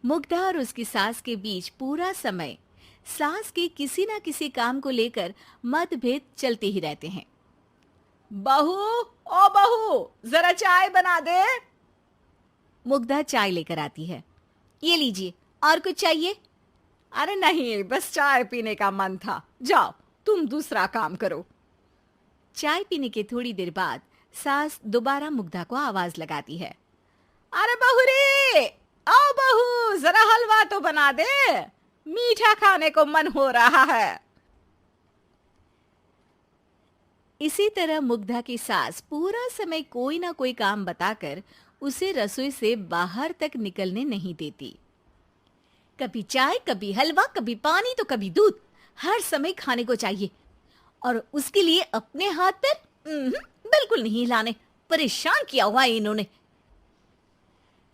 मुग्धा और उसकी सास के बीच पूरा समय सास के किसी ना किसी काम को लेकर मतभेद चलते ही रहते हैं। बहू, ओ बहू, जरा चाय बना दे। मुग्धा चाय लेकर आती है। ये लीजिए, और कुछ चाहिए? अरे नहीं, बस चाय पीने का मन था। जाओ, तुम दूसरा काम करो। चाय पीने के थोड़ी देर बाद सास दोबारा मुग्धा को आवाज लगाती है। अरे बहू रे, आओ बहू, जरा हलवा तो बना दे, मीठा खाने को मन हो रहा है। इसी तरह मुग्धा की सास पूरा समय कोई ना कोई काम बताकर उसे रसोई से बाहर तक निकलने नहीं देती। कभी चाय, कभी हलवा, कभी पानी तो कभी दूध, हर समय खाने को चाहिए और उसके लिए अपने हाथ पैर बिल्कुल नहीं हिलाने। परेशान किया हुआ है इन्होंने।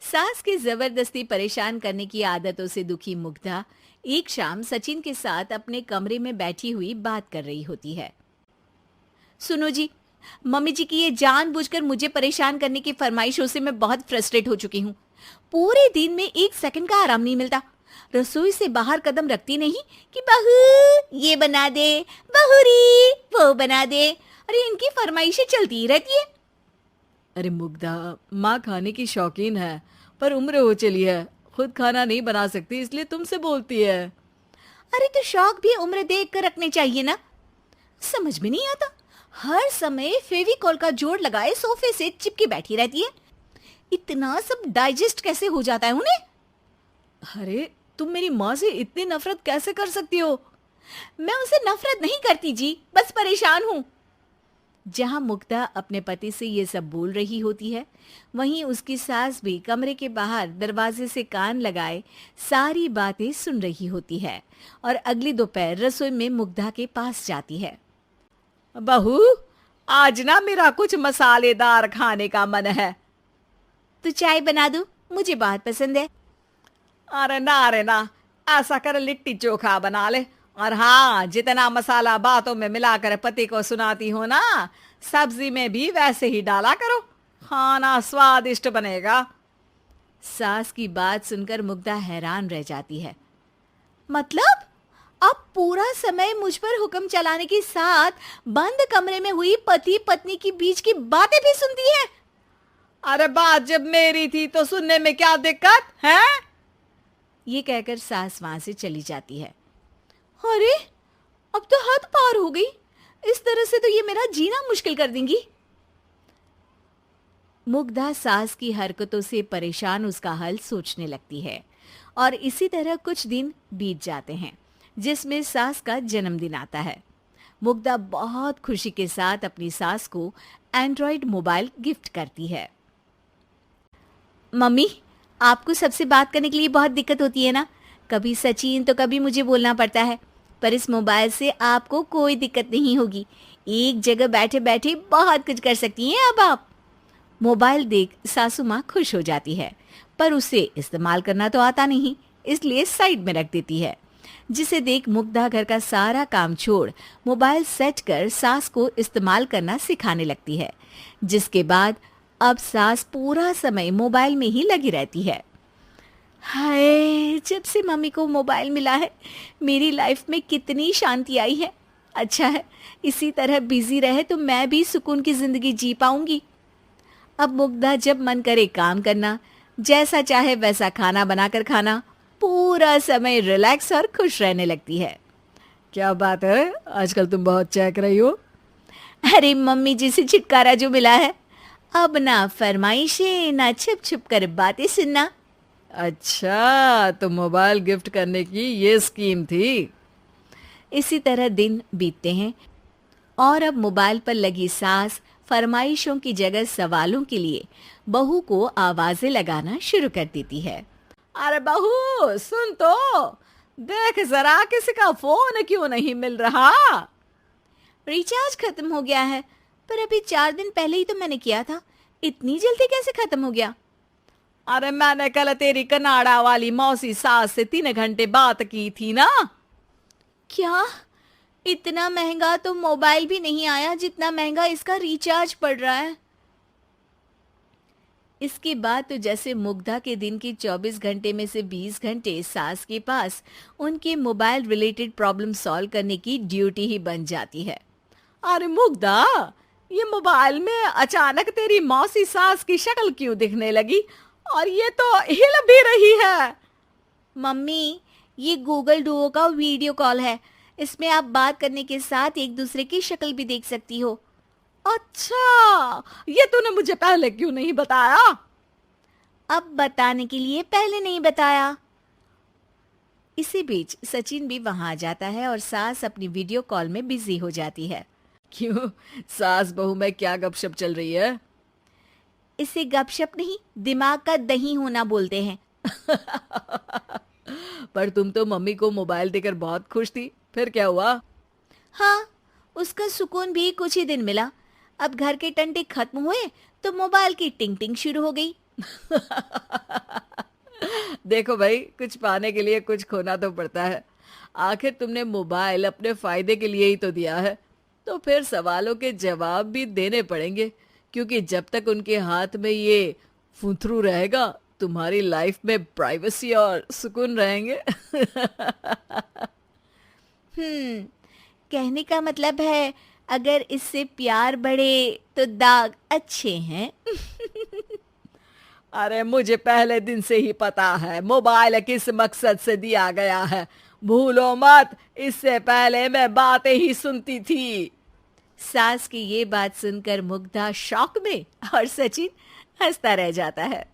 सास की जबरदस्ती परेशान करने की आदतों से दुखी मुग्धा एक शाम सचिन के साथ अपने कमरे में बैठी हुई बात कर रही होती है। सुनो जी, मम्मी जी की ये जानबूझकर मुझे परेशान करने की फरमाइशों से मैं बहुत फ्रस्ट्रेट हो चुकी हूँ। पूरे दिन में एक सेकंड का आराम नहीं मिलता। रसोई से बाहर कदम रखती नहीं कि बहू ये बना दे, बहू री वो बना दे। अरे इनकी फरमाइशें चलती ही रहती है। अरे मुग्धा, माँ खाने की शौकीन है, पर उम्र हो चली है, खुद खाना नहीं बना सकती, इसलिए तुमसे बोलती है। अरे तो शौक भी उम्र देख कर रखने चाहिए ना। समझ में नहीं आता, हर समय फेविकॉल का जोड़ लगाए सोफे से चिपकी बैठी रहती है। इतना सब डाइजेस्ट कैसे हो जाता है उन्हें? अरे तुम मेरी माँ से इतनी नफरत कैसे कर सकती हो? मैं उनसे नफरत नहीं करती जी, बस परेशान हूँ। जहां मुग्धा अपने पति से ये सब बोल रही होती है, वहीं उसकी सास भी कमरे के बाहर दरवाजे से कान लगाए सारी बातें सुन रही होती है और अगली दोपहर रसोई में मुग्धा के पास जाती है। बहू, आज ना मेरा कुछ मसालेदार खाने का मन है। तो चाय बना दूं? मुझे बहुत पसंद है। अरे ना, ऐसा कर लिट्टी चोखा बना ले। और हाँ, जितना मसाला बातों में मिलाकर पति को सुनाती हो ना, सब्जी में भी वैसे ही डाला करो, खाना स्वादिष्ट बनेगा। सास की बात सुनकर मुग्धा हैरान रह जाती है। मतलब आप पूरा समय मुझ पर हुक्म चलाने के साथ बंद कमरे में हुई पति पत्नी की बीच की बातें भी सुनती है? अरे बात जब मेरी थी तो सुनने में क्या दिक्कत है? ये कहकर सास वहां से चली जाती है। अरे अब तो हद पार हो गई। इस तरह से तो ये मेरा जीना मुश्किल कर देंगी। मुग्धा सास की हरकतों से परेशान उसका हल सोचने लगती है और इसी तरह कुछ दिन बीत जाते हैं, जिसमें सास का जन्मदिन आता है। मुग्धा बहुत खुशी के साथ अपनी सास को एंड्रॉइड मोबाइल गिफ्ट करती है। मम्मी, आपको सबसे बात करने के लिए बहुत दिक्कत होती है ना? कभी सचिन तो कभी मुझे बोलना पड़ता है, पर इस मोबाइल से आपको कोई दिक्कत नहीं होगी। एक जगह बैठे बैठे बहुत कुछ कर सकती हैं अब आप। मोबाइल देख सासू माँ खुश हो जाती है, पर उसे इस्तेमाल करना तो आता नहीं, इसलिए साइड में रख देती है। जिसे देख मुग्धा घर का सारा काम छोड़ मोबाइल सेट कर सास को इस्तेमाल करना सिखाने लगती है, जिसके बाद अब सास पूरा समय मोबाइल में ही लगी रहती है। हाय, जब से मम्मी को मोबाइल मिला है मेरी लाइफ में कितनी शांति आई है। अच्छा है, इसी तरह बिजी रहे तो मैं भी सुकून की जिंदगी जी पाऊंगी। अब मुग्धा जब मन करे काम करना, जैसा चाहे वैसा खाना बनाकर खाना, पूरा समय रिलैक्स और खुश रहने लगती है। क्या बात है, आजकल तुम बहुत चहक रही हो। अरे मम्मी जी से छुटकारा जो मिला है, अब ना फरमाइशें ना छुप छुप कर बातें सुनना। अच्छा, तो मोबाइल गिफ्ट करने की ये स्कीम थी। इसी तरह दिन बीतते हैं और अब मोबाइल पर लगी सास फरमाइशों की जगह सवालों के लिए बहू को आवाजें लगाना शुरू कर देती है। अरे बहू सुन तो, देख जरा किसी का फोन क्यों नहीं मिल रहा? रिचार्ज खत्म हो गया है, पर अभी 4 दिन पहले ही तो मैंने किया था। इतनी जल्दी कैसे खत्म हो गया? अरे मैंने कल तेरी कनाडा वाली मौसी सास से 3 घंटे बात की थी ना। क्या? इतना महंगा तो मोबाइल भी नहीं आया जितना महंगा इसका रिचार्ज पड़ रहा है। इसके बाद तो जैसे मुग्धा के दिन के 24 घंटे में से 20 घंटे सास के पास उनके मोबाइल रिलेटेड प्रॉब्लम सॉल्व करने की ड्यूटी ही बन जाती है। अरे मुग्धा, ये मोबाइल में अचानक तेरी मौसी सास की शक्ल क्यों दिखने लगी? और ये तो हिल भी रही है। मम्मी, ये गूगल डुओ का वीडियो कॉल है। इसमें आप बात करने के साथ एक दूसरे की शक्ल भी देख सकती हो। अच्छा, ये तूने मुझे पहले क्यों नहीं बताया? अब बताने के लिए पहले नहीं बताया। इसी बीच सचिन भी वहां आ जाता है और सास अपनी वीडियो कॉल में बिजी हो जाती है। क्यों, सास बहू में क्या गपशप चल रही है? इसे गपशप नहीं, दिमाग का दही होना बोलते हैं। पर तुम तो मम्मी को मोबाइल देकर बहुत खुश थी, फिर क्या हुआ? हाँ, उसका सुकून भी कुछ ही दिन मिला। अब घर के टंटे खत्म हुए तो मोबाइल की टिंग टिंग शुरू हो गई। देखो भाई, कुछ पाने के लिए कुछ खोना तो पड़ता है। आखिर तुमने मोबाइल अपने फायदे के लिए ही तो दिया है, तो फिर सवालों के जवाब भी देने पड़ेंगे, क्योंकि जब तक उनके हाथ में ये फुंथरू रहेगा, तुम्हारी लाइफ में प्राइवेसी और सुकून रहेंगे। कहने का मतलब है अगर इससे प्यार बढ़े तो दाग अच्छे हैं। अरे मुझे पहले दिन से ही पता है मोबाइल किस मकसद से दिया गया है। भूलो मत, इससे पहले मैं बातें ही सुनती थी। सास की ये बात सुनकर मुग्धा शॉक में और सचिन हंसता रह जाता है।